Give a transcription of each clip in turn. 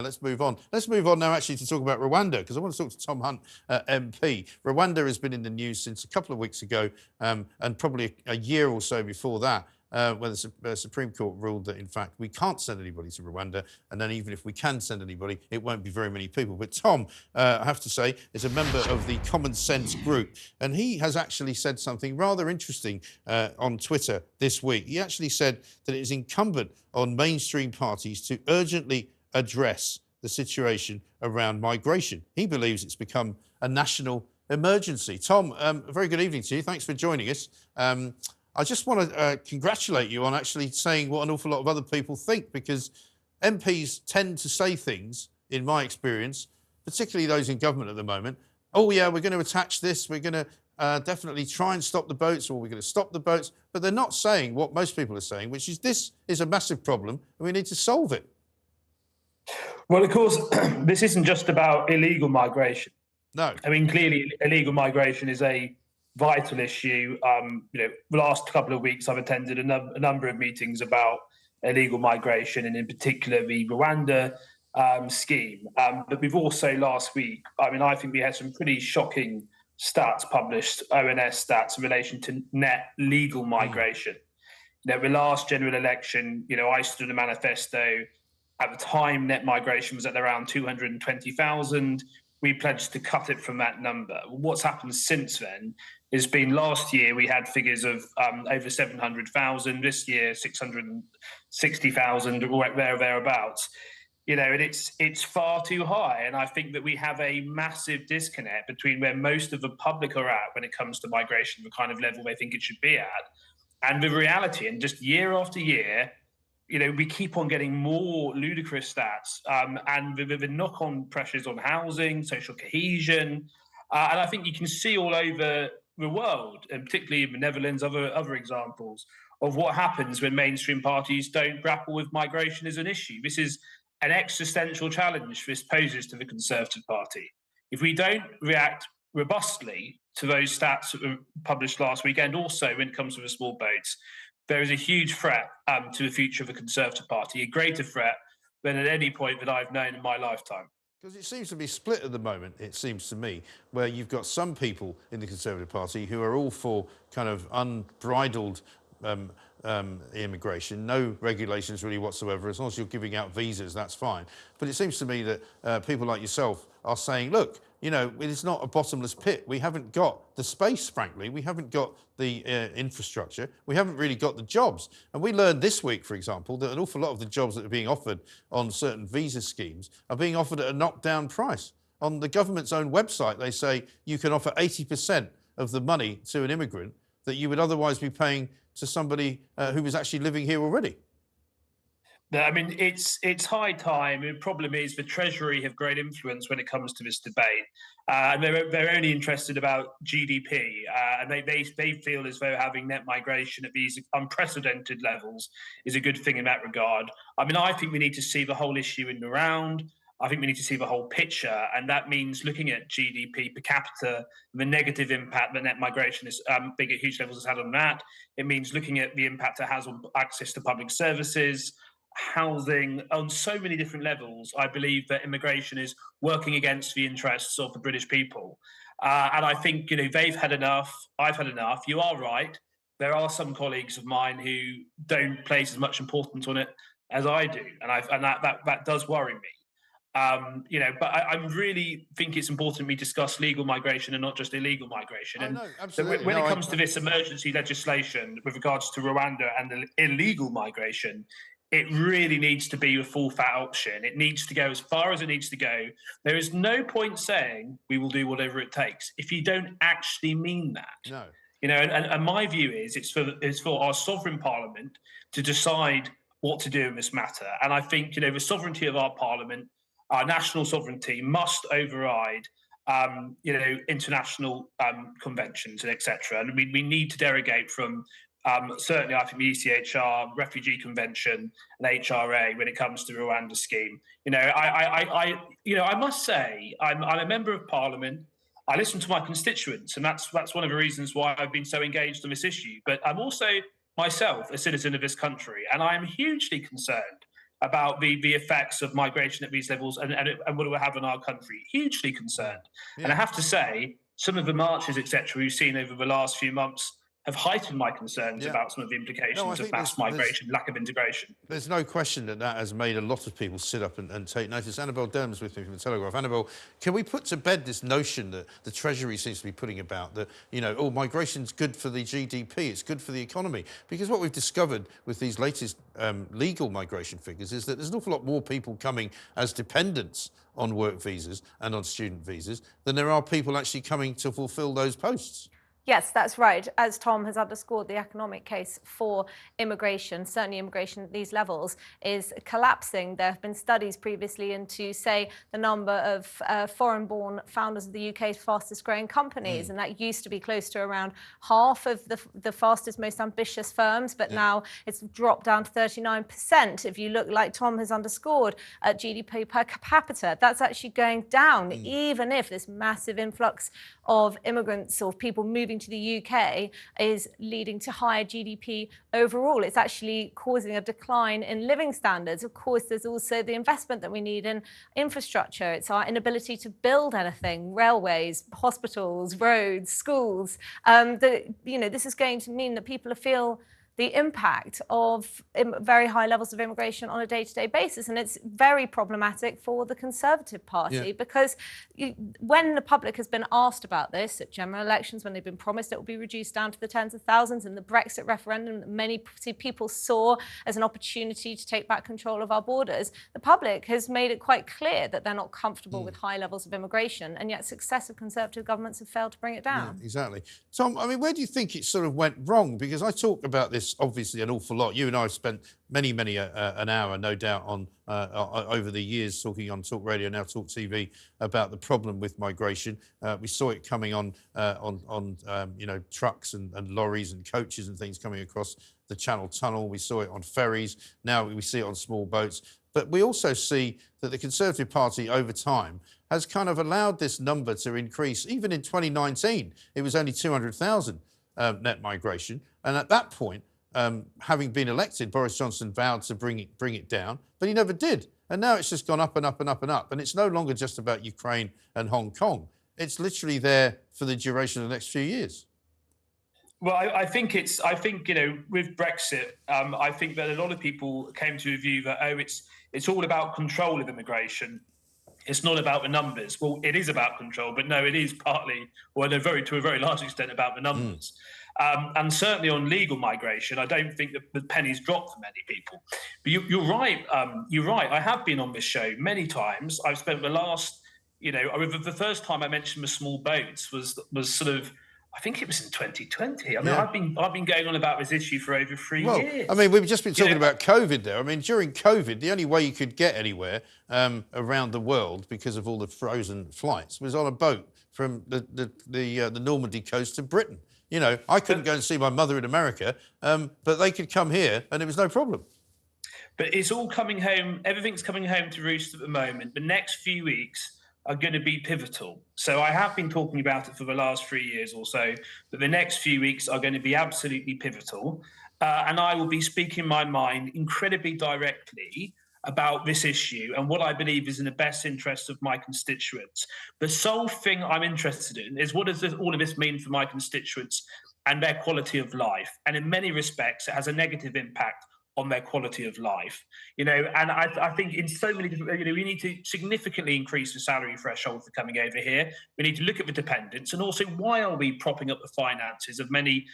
Let's move on. Let's move on now, actually, to talk about Rwanda, because I want to talk to Tom Hunt, MP. Rwanda has been in the news since a couple of weeks ago, and probably a year or so before that, where the Supreme Court ruled that, in fact, we can't send anybody to Rwanda, and then even if we can send anybody, it won't be very many people. But Tom, I have to say, is a member of the Common Sense group, and he has actually said something rather interesting on Twitter this week. He actually said that it is incumbent on mainstream parties to urgently address the situation around migration. He believes it's become a national emergency. Tom, a very good evening to you. Thanks for joining us. I just want to congratulate you on actually saying what an awful lot of other people think, because MPs tend to say things, in my experience, particularly those in government at the moment, oh yeah, we're going to attach this, we're going to definitely try and stop the boats, or we're going to stop the boats, but they're not saying what most people are saying, which is this is a massive problem and we need to solve it. Well, of course, this isn't just about illegal migration. No. I mean, clearly, illegal migration is a vital issue. The last couple of weeks, I've attended a number of meetings about illegal migration, and in particular, the Rwanda scheme. But we've also last week, I think we had some pretty shocking stats published, ONS stats in relation to net legal migration. The last general election, I stood in a manifesto. At the time, net migration was at around 220,000. We pledged to cut it from that number. What's happened since then has been last year we had figures of over 700,000. This year, 660,000, or thereabouts. And it's far too high. And I think that we have a massive disconnect between where most of the public are at when it comes to migration, the kind of level they think it should be at, and the reality. And just year after year, we keep on getting more ludicrous stats, and the knock-on pressures on housing, social cohesion, and I think you can see all over the world, and particularly in the Netherlands, other examples of what happens when mainstream parties don't grapple with migration as an issue. This is an existential challenge this poses to the Conservative Party. If we don't react robustly to those stats that were published last weekend, also when it comes to the small boats, there is a huge threat to the future of the Conservative Party, a greater threat than at any point that I've known in my lifetime. Because it seems to be split at the moment, it seems to me, where you've got some people in the Conservative Party who are all for kind of unbridled immigration, no regulations really whatsoever. As long as you're giving out visas, that's fine. But it seems to me that people like yourself are saying, look, it's not a bottomless pit. We haven't got the space, frankly. We haven't got the infrastructure. We haven't really got the jobs. And we learned this week, for example, that an awful lot of the jobs that are being offered on certain visa schemes are being offered at a knockdown price. On the government's own website, they say you can offer 80% of the money to an immigrant that you would otherwise be paying to somebody who was actually living here already. It's high time. The problem is the Treasury have great influence when it comes to this debate. And they're only interested about GDP. And they feel as though having net migration at these unprecedented levels is a good thing in that regard. I think we need to see the whole issue in the round. I think we need to see the whole picture, and that means looking at GDP per capita, the negative impact that net migration is big at huge levels has had on that. It means looking at the impact it has on access to public services, housing, on so many different levels. I believe that immigration is working against the interests of the British people. And I think, they've had enough. I've had enough. You are right. There are some colleagues of mine who don't place as much importance on it as I do. And that does worry me. But I really think it's important we discuss legal migration and not just illegal migration. And no, absolutely. When it comes to this emergency legislation with regards to Rwanda and the illegal migration, it really needs to be a full fat option. It needs to go as far as it needs to go. There is no point saying we will do whatever it takes if you don't actually mean that. No. And my view is it's for our sovereign parliament to decide what to do in this matter. And I think, the sovereignty of our parliament, our national sovereignty, must override, international conventions and etc. And we need to derogate from certainly, I think the ECHR, Refugee Convention, and HRA when it comes to the Rwanda scheme. I must say I'm a member of Parliament. I listen to my constituents, and that's one of the reasons why I've been so engaged on this issue. But I'm also myself a citizen of this country, and I am hugely concerned about the effects of migration at these levels and what it will have on our country. Hugely concerned. Yeah. And I have to say, some of the marches, etc., we've seen over the last few months have heightened my concerns about some of the implications of mass migration, lack of integration. There's no question that has made a lot of people sit up and take notice. Annabel Derham's with me from the Telegraph. Annabel, can we put to bed this notion that the Treasury seems to be putting about that, you know, oh, migration's good for the GDP, it's good for the economy? Because what we've discovered with these latest legal migration figures is that there's an awful lot more people coming as dependents on work visas and on student visas than there are people actually coming to fulfil those posts. Yes, that's right. As Tom has underscored, the economic case for immigration, certainly immigration at these levels, is collapsing. There have been studies previously into, say, the number of foreign-born founders of the UK's fastest-growing companies, and that used to be close to around half of the fastest, most ambitious firms, but now it's dropped down to 39%. If you look, like Tom has underscored, at GDP per capita, that's actually going down, even if this massive influx of immigrants or people moving to the UK is leading to higher GDP overall. It's actually causing a decline in living standards. Of course, there's also the investment that we need in infrastructure. It's our inability to build anything, railways, hospitals, roads, schools. This is going to mean that people feel the impact of very high levels of immigration on a day-to-day basis. And it's very problematic for the Conservative Party because when the public has been asked about this at general elections, when they've been promised it will be reduced down to the tens of thousands, and the Brexit referendum that many people saw as an opportunity to take back control of our borders, the public has made it quite clear that they're not comfortable with high levels of immigration, and yet successive Conservative governments have failed to bring it down. Yeah, exactly. Tom, I mean, where do you think it sort of went wrong? Because I talk about this obviously an awful lot. You and I have spent many an hour, no doubt, on over the years talking on Talk Radio, now Talk TV, about the problem with migration. We saw it coming on trucks and lorries and coaches and things coming across the Channel Tunnel. We saw it on ferries. Now we see it on small boats. But we also see that the Conservative Party over time has kind of allowed this number to increase. Even in 2019, it was only 200,000 net migration. And at that point, having been elected, Boris Johnson vowed to bring it down, but he never did. And now it's just gone up and up and up and up. And it's no longer just about Ukraine and Hong Kong. It's literally there for the duration of the next few years. Well, I think with Brexit, I think that a lot of people came to a view that it's all about control of immigration. It's not about the numbers. Well, it is about control, but no, it is partly, or to a very large extent, about the numbers. And certainly on legal migration, I don't think that the penny's dropped for many people. But you're right. You're right. I have been on this show many times. I've spent the last, the first time I mentioned the small boats was sort of, I think it was in 2020. I mean, I've been going on about this issue for over 3 years. I mean, we've just been talking about COVID there. I mean, during COVID, the only way you could get anywhere around the world because of all the frozen flights was on a boat from the Normandy coast to Britain. You know, I couldn't go and see my mother in America, but they could come here and it was no problem. But it's all coming home. Everything's coming home to roost at the moment. The next few weeks are going to be pivotal. So I have been talking about it for the last 3 years or so, but the next few weeks are going to be absolutely pivotal. And I will be speaking my mind incredibly directly about this issue and what I believe is in the best interest of my constituents. The sole thing I'm interested in is what does all of this mean for my constituents and their quality of life? And in many respects, it has a negative impact on their quality of life, and I think in so many different, we need to significantly increase the salary threshold for coming over here. We need to look at the dependents, and also why are we propping up the finances of many,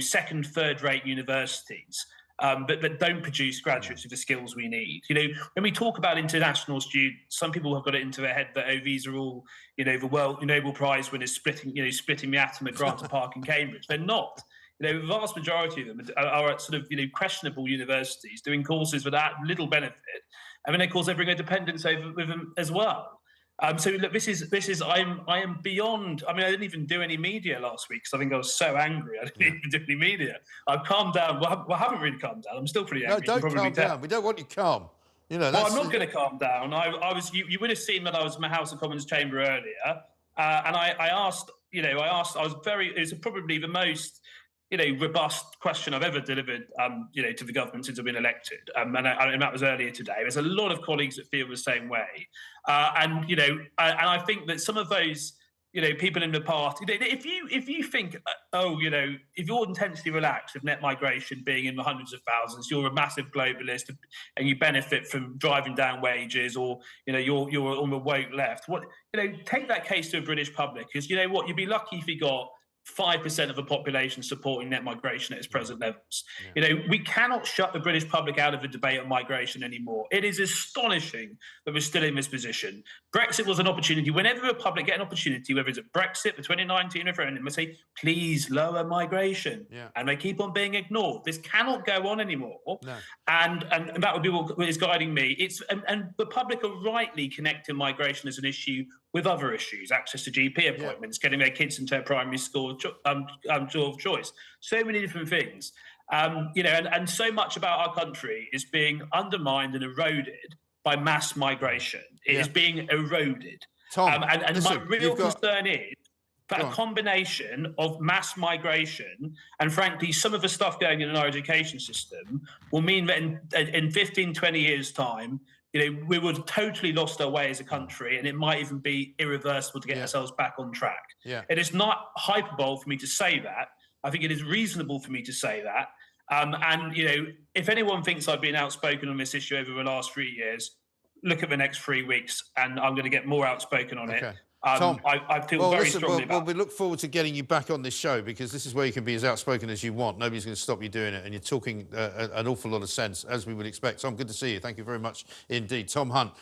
second, third-rate universities, but don't produce graduates with the skills we need. When we talk about international students, some people have got it into their head that these are all, the world Nobel Prize winners splitting the atom at Granta Park in Cambridge. They're not. The vast majority of them are at sort of questionable universities doing courses without little benefit, and then of course they bring a dependence over with them as well. So look, this is I am beyond. I mean, I didn't even do any media last week because I think I was so angry. I didn't even do any media. I've calmed down. Well, I haven't really calmed down. I'm still pretty angry. No, don't calm down. We don't want you calm. Well, I'm not going to calm down. I was. You would have seen that I was in my House of Commons chamber earlier, and I asked. I was very. It was probably the most robust question I've ever delivered, to the government since I've been elected. And that was earlier today. There's a lot of colleagues that feel the same way. And I think that some of those, people in the past, if you think, if you're intensely relaxed with net migration being in the hundreds of thousands, you're a massive globalist and you benefit from driving down wages, or, you're on the woke left. Take that case to a British public, because you know what, you'd be lucky if you got 5% of the population supporting net migration at its present levels. Yeah. We cannot shut the British public out of the debate on migration anymore. It is astonishing that we're still in this position. Brexit was an opportunity. Whenever the public get an opportunity, whether it's at Brexit, the 2019 referendum, they say, please lower migration. Yeah. And they keep on being ignored. This cannot go on anymore. No. And that would be what is guiding me. And the public are rightly connecting migration as an issue with other issues, access to GP appointments, getting their kids into a primary school of choice, so many different things. And so much about our country is being undermined and eroded by mass migration. It is being eroded. Tom, and listen, my real concern is that a combination of mass migration and, frankly, some of the stuff going on in our education system will mean that in 15, 20 years' time, we would have totally lost our way as a country, and it might even be irreversible to get ourselves back on track. Yeah. It is not hyperbole for me to say that. I think it is reasonable for me to say that. And if anyone thinks I've been outspoken on this issue over the last 3 years, look at the next 3 weeks, and I'm going to get more outspoken on it. Tom, I feel very strongly about it. We look forward to getting you back on this show, because this is where you can be as outspoken as you want. Nobody's going to stop you doing it, and you're talking an awful lot of sense, as we would expect. Tom, good to see you. Thank you very much indeed. Tom Hunt,